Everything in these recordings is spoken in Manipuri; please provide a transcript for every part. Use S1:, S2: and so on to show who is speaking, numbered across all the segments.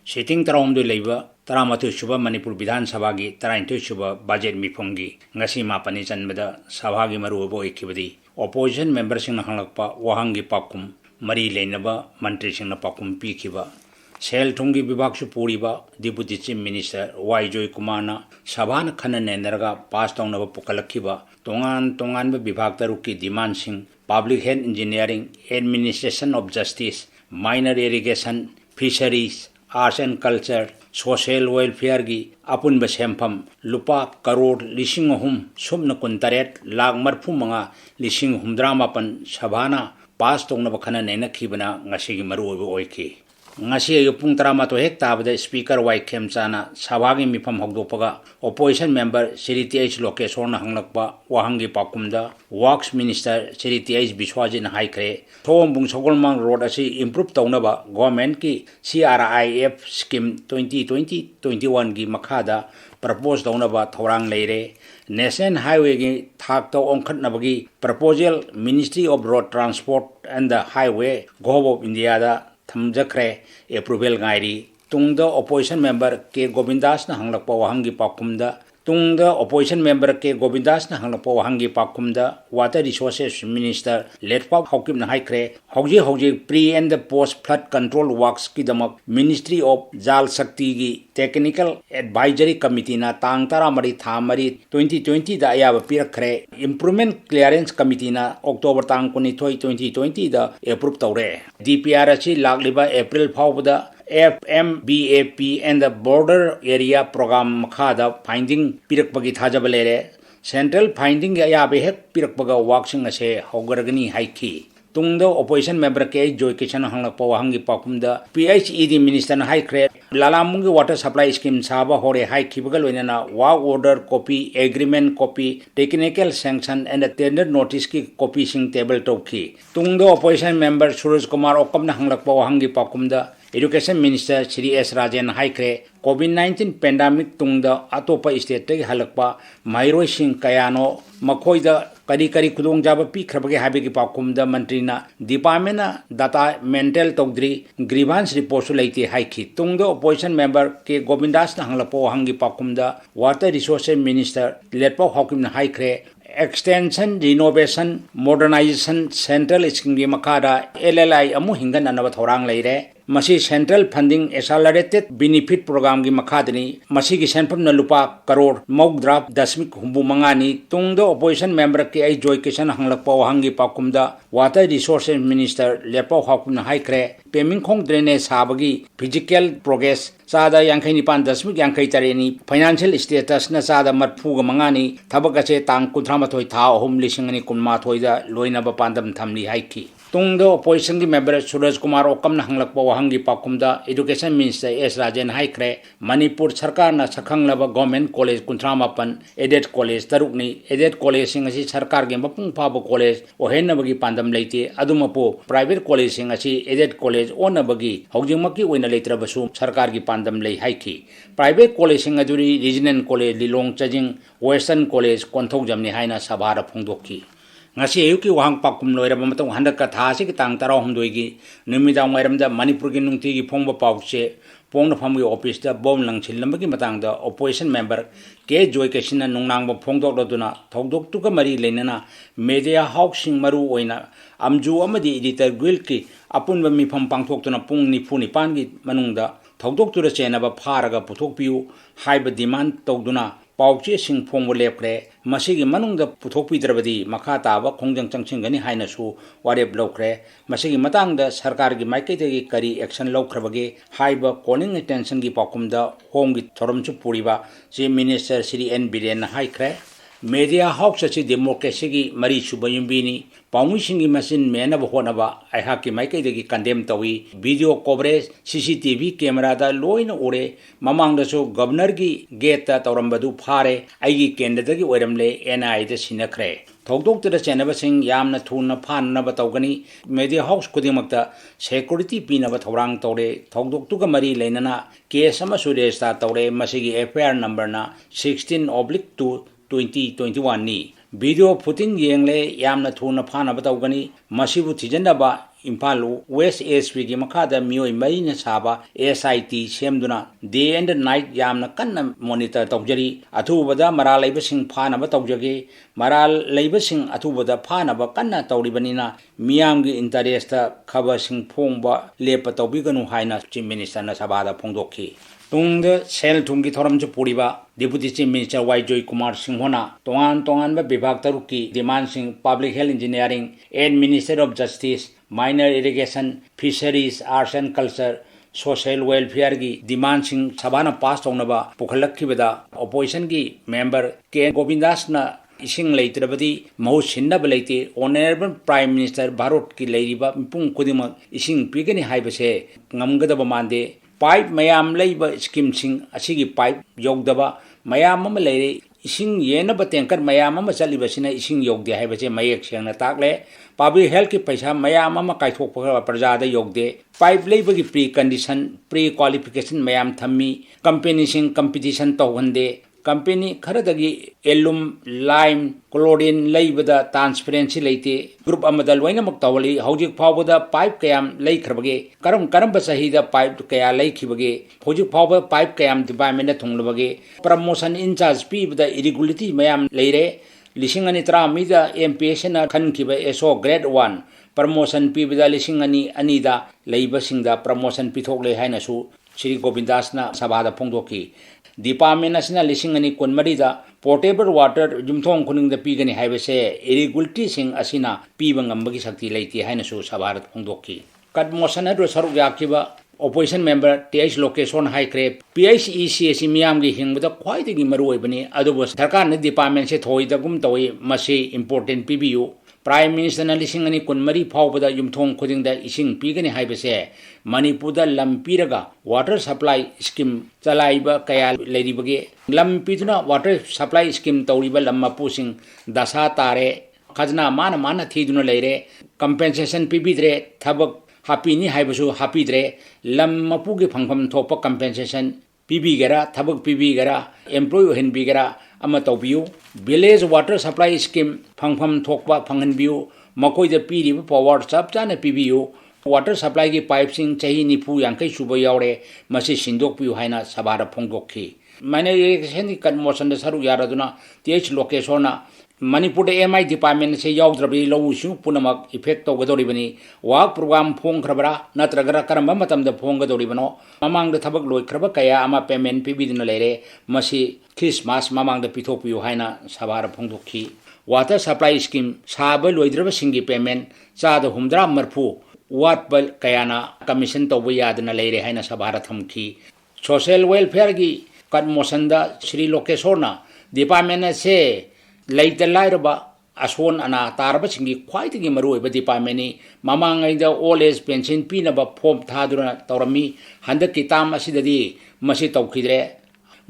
S1: सिटिंग तराउमदो लेबा तरामथु सुबह मणिपुर विधान सभा की 39 सुबह बजेट मिफम की ngasi मापनी चनबदा सभा की मरुबो इखिबदी ऑपोजिशन मेंबर सिंह हंगलकपा वहांगी पाकुम मरी लेनबा मंत्री सिंह पाकुम पीखिबा सेल थुंगी विभाग सु पूरीबा deputy chief minister Y Joy Kumar ना सभा न खन नेंदरगा पास तौनब पुकलखिबा तोंगान विभाग तरुक की demand Singh public health engineering administration of justice minor irrigation fisheries arts and culture social welfare की अपुनब सेमफम लुपा करोड़ लिसिंग अहुम सुमन कुंतरेट लाख मरफु मंगा लिसिंग हुमद्रा मापन सभाना पास तौनब खन नेनखिबना ngasi की मरुओबो ओइखि ngasi पुंग 12 हेक ताबदा स्पीकर वाई खेमचाना सभागी मिफम हौदोपगा opposition member Shri Th Lokeshwar हंगलकपा वाहंगी पाकुमदा वर्क्स मिनिस्टर श्री टीएच विश्वाजिन हाइख्रे थोंबुंग सगोलमांग रोड असी इंप्रूव तौनबा गवर्नमेंट की CRIF स्कीम 2020-21 की मखादा प्रपोज तौनबा थौरांग लेरे नेशनल हाईवे की थाकतो ओंखटनबगी proposal ministry of road transport and the highway government of India दा थमजखरे एप्रूवल गायरी तुंग ऑपोजिशन मेंबर के गोविंदास न हंगलकपा वहांगी पाकुमदा तुंग ऑपोजिशन मेंबर के गोविंदास न हंगलकपा वहांगी पाकुमदा water resources minister Letpao Haokip न हाइख्रे हौजी pre and post flood control works की दमक मिनिस्ट्री ऑफ जाल शक्ति की टेक्निकल एडवाइजरी कमिटी ना तांग तारा मरी था मरी 2020 दा अयाब पिरखरे इम्प्रूवमेंट क्लियरेंस कमिटी ना अक्टोबर तांग 2020 दा एप्रूव तौरे DPR अच्छी लागलिबा अप्रैल फाउबदा FMBAP and the border area program मखादा फाइंडिंग पिरकपगी थाजब लेरे सेंट्रल फाइंडिंग अयाबे हेक पिरकपगा वाक्सिंग असे हौगरगनी हाइखी तुंग opposition member K Joy Kishan हंगलकपा वहांगी पाकुमदा PHED मिनिस्टर हाइख्रे लालामुंगी वाटर सप्लाई स्कीम साबा होरे हाइखिबगा लोइना work order copy agreement copy technical sanction and tender notice की कॉपी सिंग टेबल टोखी तुंग ऑपोजिशन मेंबर सूरज कुमार ओकम हंगलकपा वहांगी पाकुमदा education minister Shri S Rajen हाइख्रे कोविड-19 पेंडेमिक तुंग अतोप स्टेट हलक्पा महरोई सिंह कयानो मखोइद करी खुदोंजाब पीख्रबगे हाबेगी पाकुमदा मंत्रीना डिपार्टमेंट डाटा मेंटेल तौद्री ग्रीवांस रिपोर्ट लेते हाइखी तुंग ऑपोजिशन मेंबर के गोविंदास हंगलपो हंगी पाकुमदा water resources minister Letpao Haokip हाइख्रे extension renovation modernization central scheme की मखादा LLI अमु हिंगन अनब थौरांग लेरे मसी central funding accelerated benefit program की मखादनी मसी की सेंफम न लुपा करोड़ मौद्रा दशमिक हुंबु मंगानी तुंग opposition member K I Joy Kishan हंगलकपा वहांगी पाकुमदा water resources minister Letpao Haokip हाइख्रे पेमिंगखोंग ड्रेनेज साबगी फिजिकल प्रोग्रेस चादा 49.53 फाइनेंशियल स्टेटस न चादा मरफूग मंगानी थबक असे तांग 13 था अहुम लिसिंग 19 लोइनब पांदम थमली हाइखी तुंग ऑपोजिशन की मेंबर सूरज कुमार ओकम हंगलकपा वहांगी पाकुमदा एजुकेशन मिनिस्टर एस राजेन हाइख्रे मणिपुर सरकार न सखंगलब गवर्नमेंट कॉलेज 59 एडेड कॉलेज तरुकनी एडेड कॉलेज सिंग असी सरकार के मपुंग फाब कॉलेज ओहेनबगी पांदम लेते अदुमपो प्राइवेट कॉलेज सिंग असी एडेड कॉलेज ओनबगी हौजिंगमकी ओइना लेत्रबसु सरकार की पांदम ले हाइखी प्राइवेट कॉलेज सिंग अदुरी रीजनल कॉलेज लिलोंग चजिंग वेस्टर्न कॉलेज कोंथौजमनी हाइना सभार फोंदोखी ngasi ayuki wahang pakum loiraba matong handak ka thasi ki tang tara humdoi gi numidang wairamda manipur gi nungti gi phongba pawche pongna phamgi office da bom langchil lambagi matang da opposition member ke joy kesina nungnang ba phongdok doduna thogdok tu ka mari leinana media hawk sing maru oina amju amadi editor guild ki apun ba mi pham pangthok tuna pung ni phuni pan gi manungda thogdok tu ra chena ba pharaga puthok piu haiba demand togduna पाउचे सिंह फोंग लेप्रे मसीगी मनुंग पुथोपीद्रबदी मखा ताब खोंजंग चंगसिंगनी हाइनसु वारेब लौख्रे मसीगी मतांग सरकार की माइकैदगी करी एक्शन लौख्रबगे हाइब कॉलिंग अटेंशन की पाकुमद होम की थोरमचु पूरीबा chief minister Shri N Biren हाइख्रे मीडिया हाउस अच्छी डेमोक्रेसी की मरी सुबयुंबीनी पाउंसिंगी मशीन मेनब होनबा अहा की माइकैदगी कंडेम तवी वीडियो कवरेज CCTV कैमरा दा लोइन उड़े ममांगदसु गवर्नर की गेट तौरंबदु फारे आइगी केंद्रदगी ओरमले NI द सिनखरे थौदोक्तदा चेनबसिंग यामना थुना फाननब तौगनी मीडिया हाउस खुदिमक्ता सिक्योरिटी पीनब थौरांग तौरे थौदोक्तुगा मरी लेनना केस अमा सुरेस्ता तौरे मसिगी FIR नंबरना 16/2/2021 नी वीडियो फुटिंग येंगले यामना थुना फानब तौगनी मसिबु थिजनबा Imphal West ASP gi makhada mioi marina saba SIT semduna day and night yamna kanna monitor tawjari athubada maral laibasing phana ba tawjage maral laibasing athubada phana ba kanna tawribanina miyamgi interest khaba sing phongba lepa tawbiganu haina chief minister na sabada phongdokhi tung sel thungi thoram chu puriba Deputy Chief Minister Y. Joy Kumar Singhona tongan ba bibhag taruki demand sing public health engineering and Minister of Justice minor irrigation fisheries arts and culture social welfare gi demand sing sabana pass tonaba pukhalakkhibada opposition gi member K. Govindas na ising leitrabadi mahu sinnaba leite honorable prime minister Bharat ki leiriba pung kudima ising pigani haibase ngamgadaba mande pipe mayam leiba scheme sing asigi pipe yogdaba mayam ama leire ising yenaba tanker mayam ama chalibasina ising yogde haibase mayek sengna takle public health ki paisa mayam ama kaithokpa prajada yogde pipe leiba gi pre condition pre qualification mayam thammi company sing competition tawhande company kharadagi elum lime chlorine leibada transparency leite group amada loina mak tawali hojik phawbada pipe kayam leikhrbage karam ba sahida pipe kaya leikhibage hojik phawba pipe kayam department na thunglabage promotion in charge pi bada irregularity mayam leire lisingani tra mida MPS na khankiba SO grade 1 promotion pi bada lisingani anida leiba singda promotion pithok le haina su Shri Govindas na sabada phongdoki Department asina lisingani kunmarida portable water jumthong kuning da pigani haibase irregularity sing asina pibang ambagi sakti leiti haina su sabarat phongdoki kat motion adu saruk yakiba opposition member TH location high crep PHEC miyam gi hingbada khwaidagi maru oibani adubo sarkar na department se thoi da gum toy masi important PBU Prime Minister na lisingani kunmari phawbada yumthong khuding da ising pigani haibase Manipurda lampiraga water supply scheme chalaiba kaya leiribage lampiduna water supply scheme tawriba lammapu sing dasa tare khajna mana thiduna leire compensation pibidre thabak hapini haibasu hapidre lammapu ge phangpham thopa compensation pibigera thabak pibigera employee henbigera ama tawbiu village water supply scheme phangpham thokpa phanghanbiu makoi da piriba power chap chana pibiu water supply gi pipe sing chahi nipu yankai suba yaure masi sindok piu haina sabara phongdokhi mane irrigation kan motion da saru yaraduna TH location na Manipur MI department se yaudраbi lowu shu punamak effect tawgadoribani work program phongkhrabra natragara karamba matamda phonggadoribano mamangda thabak loikraba kaya ama payment pibidina leire masi Christmas mamangda pithopiu haina sabara phongdokhi water supply scheme saba loidraba singi payment chada humdra marphu watbal kayana commission tawba yadna leire haina sabara thamki social welfare gi kan motion da Shri Lokeshona department se Later Lairaba Aswan ana Tarba Singi quite a maru but department Mamang the old age pension pinaba pom taduna torami Handa Kitam Asidadi Masito Kidre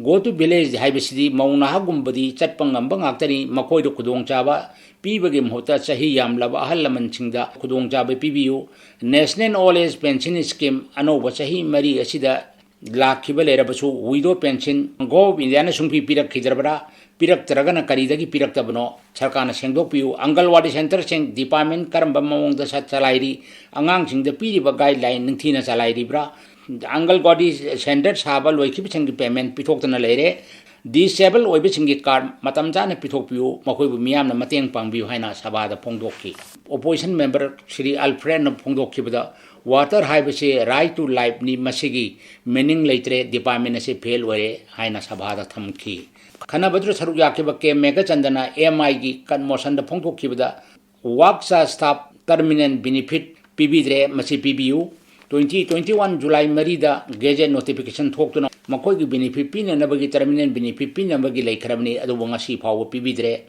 S1: go to village Hibisidi Mauna Hagumbadi Chatpangambang Actari Makoi to Kudong Java Pibagim Hota Sahi Yam Lava Halaman Singda Kudong Java PBU National Old Age Pension Scheme Anova Sahi Mari Asida La Kibalerebasu Widow Pension Go Indiana Sumpi Pirak Kidrabra Pirak Tragana Karidagi Pirak Tabno, Sarkana Sengdopiu, Angalwadi Center Seng Department Karamba Mong the Satalairi, Angang Sing the Piriba guideline, Nintina Salairi Bra, Angalwadi Center Saba, Loikiping payment, Pitokana Lere, Disable Webising card, Matamjana Pitopiu, Makobu Miam, Matang Pangbu Haina Sabada Pongdoki. Opposition member Shri Alfred Pongdoki, water hibase right to life ni Masigi, meaning later department as a pale way, Haina Sabada Thamki. Khana badru saruk yakiba ke mega chandana MI gi kan motion da phongko kibada worksa staff terminal benefit pbdre masi pbu 2021 July marida gazette notification thoktuna makoi gi benefit pin na bagi terminal benefit pin na bagi laikhrabni adu ngasi phaw pbdre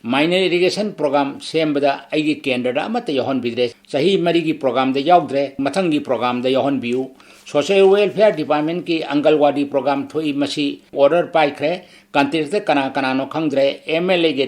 S1: minor irrigation program sembada aigi kendra amata yohon bidre sahi mari gi program da yaudre mathangi program da yohon biu social welfare department ki angalwadi program thoi masi order pai khre kantirte kana no khangdre MLA ge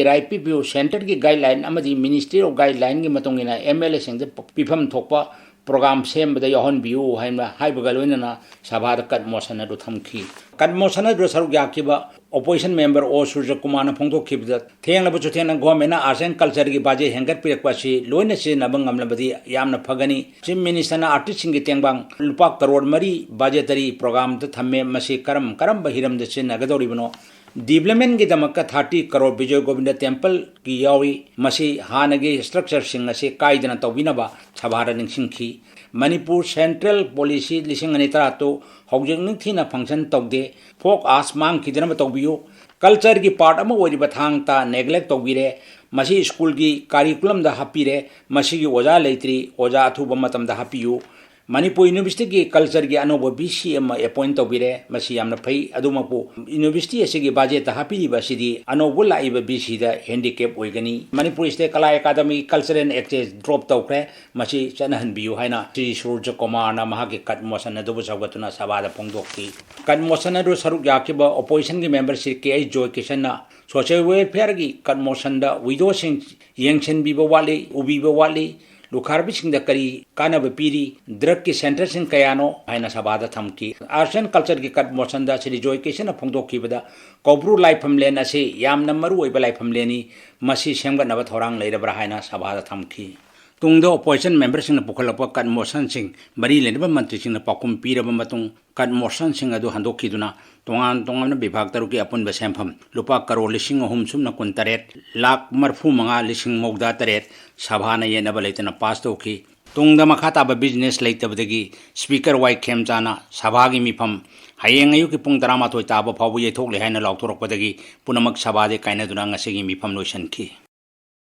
S1: right PBU center ki guideline amadi ministry of guideline gi matongina MLA sing de pifam thokpa program sembada yohon biu haima haibagaloina na sabhar kat motion adu thamki kat motion adu saruk yakiba opposition member O Surya Kumar फोंदोखिबद थेंगलब चुथेन गवर्नमेंट आर्ट्स एंड कल्चर की बाजे हेंगत पिरकवासी लोइने सिनब ngamlabadi yamna phagani chief minister na artist singi tengbang lupa crore mari budgetary program ta thamme masi karam bahiram de sinagadori bano development की दमक 30 करोड़ विजय गोविंद टेम्पल की यावी मसी हानगे स्ट्रक्चर सिंग असे कायदना तौबिनबा सभार निंसिंखी मणिपुर सेंट्रल पॉलिसी लिसिंग अनि तरा तो हौजंग निंथीना फंक्शन तौदे फोक आस मांग खिदनम तौबियो कल्चर की पार्ट अमा ओरिबा थांगता नेग्लेक्ट तौबिरे मसी स्कूल की करिकुलम दा हापिरे मसी की ओजा लेत्री ओजा अथुबा मतम दा हापियो मणिपुर यूनिवर्सिटी की कल्चर की अनोब बीसी अपॉइंट तौबिरे मसी यामना फई अदुमपु यूनिवर्सिटी असिगी बजेट हापिरिबा सिदी अनोब लाइबा बीसी दा हैंडीकैप ओइगनी मणिपुर स्टेट कला अकादमी कल्चरल एक्सचेंज ड्रॉप तौखरे मसी चनहनबियु हाइना श्री सूर्य कुमार ना Mahake cut motion अदुबु सौगतुना सभादा फोंदोक्की cut motion अदु सरुक याकिबा ऑपोजिशन की मेंबरशिप के एच जॉय किशन ना सोशल वेलफेयर की कट मोशन दा विडो सिंग यंगशन बिबो वाले उबिबो वाले लुखारबी सिंह करी कानब पीरी ड्रग की सेंटर सिंह कयानो हाइना सभादा थमकी आर्ट्स एंड कल्चर की कट मोशन दा श्री जॉय किशन फोंदोखिबदा कौब्रू लाइफम लेन असे यामना मरु ओइबा लाइफम लेनी मसी सेमगनब थोरांग लेरबरा हाइना सभादा थमकी तुंगदो ऑपोजिशन मेंबर सिंह पुखलप कट मोशन सिंह मरी लेनब मंत्री सिंह पाकुम पीरब मतुंग कट मोशन सिंह अदु हंदोखिदुना तोंगान विभाग तरुक की अपुनब सेंफम लुपा करोड़ लिसिंग अहुम सुमना 19 लाख मरफू मंगा लिसिंग मौदा तरेट सभाना येनब लेतना पास तौखी तुंगदा मखा ताबा बिजनेस लेतबदगी स्पीकर वाई खेमचाना सभागी मिफम हयेंग अयुकी पुंग 13 ताबा फावबु येथोकले हाइना लाउथोरकपदगी पुनमक सभादे काइनादुना ngasi मिफम लोइसनखी।